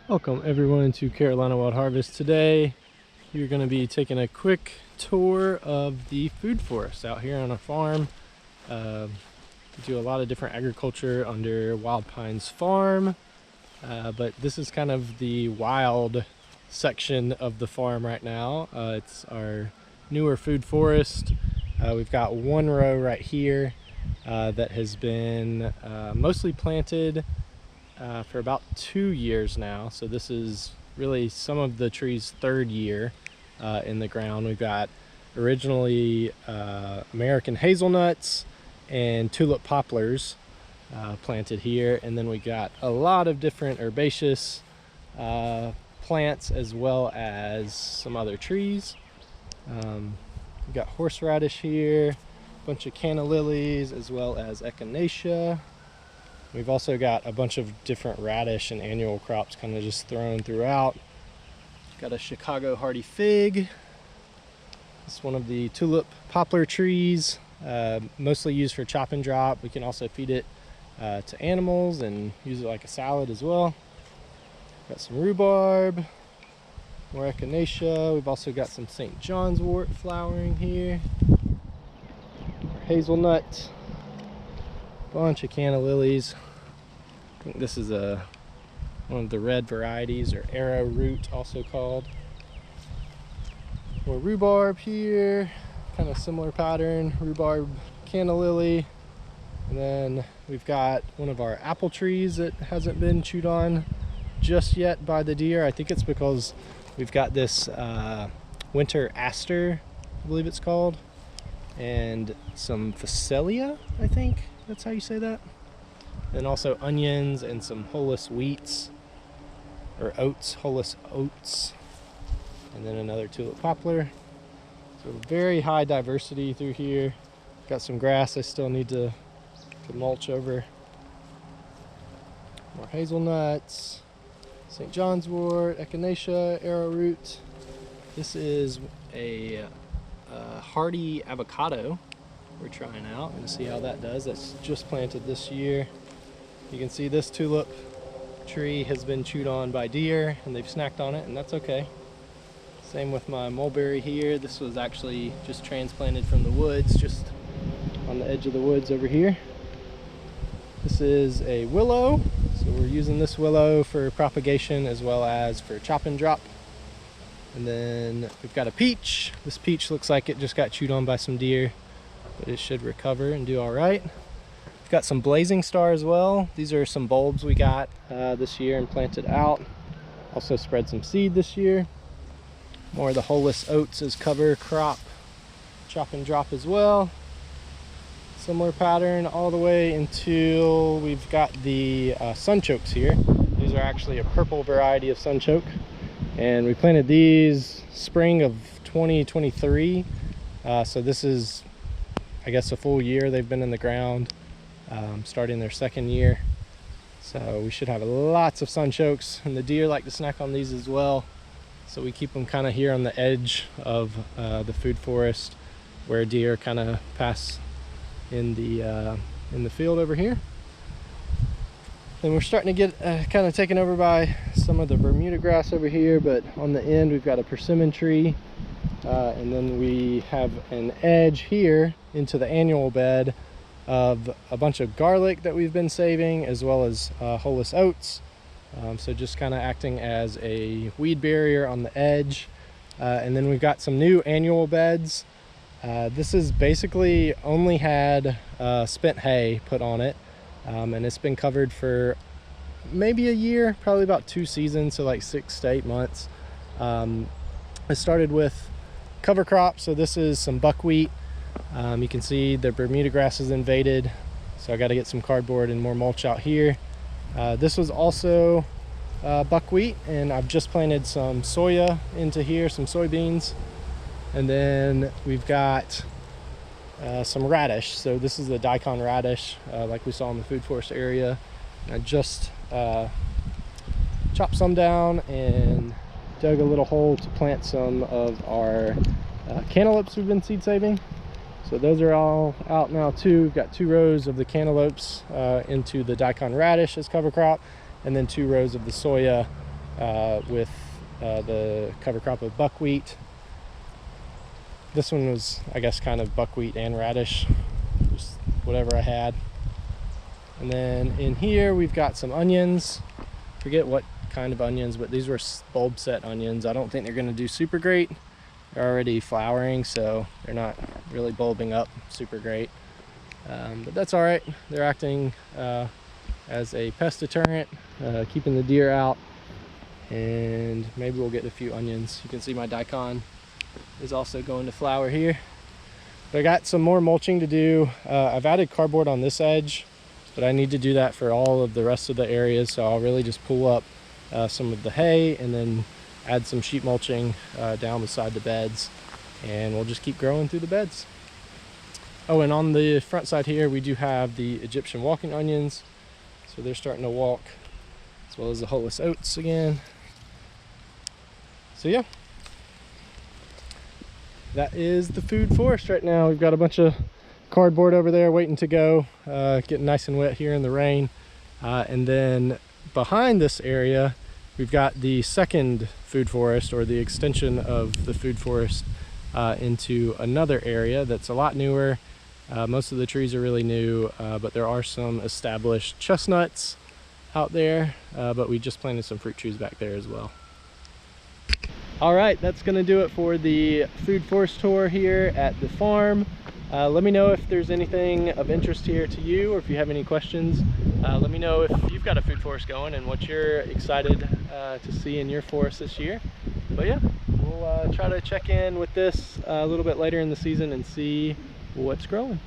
Welcome everyone to Carolina Wild Harvest. Today you're going to be taking a quick tour of the food forest out here on a farm. We do a lot of different agriculture under Wild Pines Farm, but this is kind of the wild section of the farm right now. It's our newer food forest. We've got one row right here that has been mostly planted for about 2 years now. So this is really some of the tree's third year in the ground. We've got originally American hazelnuts and tulip poplars planted here, and then we got a lot of different herbaceous plants as well as some other trees. We've got horseradish here, a bunch of canna lilies as well as echinacea. We've also got a bunch of different radish and annual crops kind of just thrown throughout. Got a Chicago hardy fig. It's one of the tulip poplar trees, mostly used for chop and drop. We can also feed it to animals and use it like a salad as well. Got some rhubarb, more echinacea. We've also got some St. John's wort flowering here. Hazelnut. Bunch of canna lilies. I think this is one of the red varieties, or arrowroot also called. More rhubarb here, kind of similar pattern, rhubarb, canna lily. And then we've got one of our apple trees that hasn't been chewed on just yet by the deer. I think it's because we've got this winter aster, I believe it's called, and some phacelia, I think that's how you say that. And also onions and some hullus wheats, or oats, hullus oats. And then another tulip poplar. So very high diversity through here. Got some grass I still need to mulch over. More hazelnuts, St. John's wort, echinacea, arrowroot. This is a hardy avocado we're trying out and see how that does. That's just planted this year. You can see this tulip tree has been chewed on by deer and they've snacked on it, and that's okay. Same with my mulberry here. This was actually just transplanted from the woods, just on the edge of the woods over here. This is a willow, so we're using this willow for propagation as well as for chop and drop. And then we've got a peach. This peach looks like it just got chewed on by some deer, but it should recover and do all right. We've got some blazing star as well. These are some bulbs we got this year and planted out. Also spread some seed this year. More of the hullus oats as cover crop, chop and drop as well. Similar pattern all the way until we've got the sunchokes here. These are actually a purple variety of sunchoke, and we planted these spring of 2023. So this is, I guess, a full year they've been in the ground, starting their second year. So we should have lots of sunchokes, and the deer like to snack on these as well. So we keep them kind of here on the edge of the food forest, where deer kind of pass in the field over here. And we're starting to get kind of taken over by some of the Bermuda grass over here, but on the end we've got a persimmon tree. And then we have an edge here into the annual bed of a bunch of garlic that we've been saving, as well as hullus oats. So just kind of acting as a weed barrier on the edge. And then we've got some new annual beds. This is basically only had spent hay put on it, and it's been covered for maybe a year, probably about 2 seasons, so like 6 to 8 months. I started with cover crop, so this is some buckwheat. You can see the Bermuda grass is invaded, so I got to get some cardboard and more mulch out here. This was also buckwheat, and I've just planted some soya into here, some soybeans. And then we've got some radish. So this is the daikon radish, like we saw in the food forest area. I just chopped some down and dug a little hole to plant some of our cantaloupes we've been seed saving. So those are all out now too. We've got 2 rows of the cantaloupes into the daikon radish as cover crop, and then 2 rows of the soya with the cover crop of buckwheat. This one was, I guess, kind of buckwheat and radish, just whatever I had. And then in here we've got some onions. Forget what kind of onions, but these were bulb set onions. I don't think they're going to do super great. They're already flowering, so they're not really bulbing up super great. But that's all right. They're acting as a pest deterrent, keeping the deer out, and maybe we'll get a few onions. You can see my daikon is also going to flower here. But I got some more mulching to do. I've added cardboard on this edge, but I need to do that for all of the rest of the areas, so I'll really just pull up some of the hay and then add some sheet mulching down beside the beds, and we'll just keep growing through the beds. Oh, and on the front side here we do have the Egyptian walking onions, so they're starting to walk, as well as the hulless oats again. So yeah, that is the food forest right now. We've got a bunch of cardboard over there waiting to go, getting nice and wet here in the rain, and then behind this area we've got the second food forest, or the extension of the food forest into another area that's a lot newer. Most of the trees are really new, but there are some established chestnuts out there, but we just planted some fruit trees back there as well. All right, that's gonna do it for the food forest tour here at the farm. Let me know if there's anything of interest here to you, or if you have any questions. Let me know if you've got a food forest going and what you're excited to see in your forest this year. But yeah, we'll try to check in with this a little bit later in the season and see what's growing.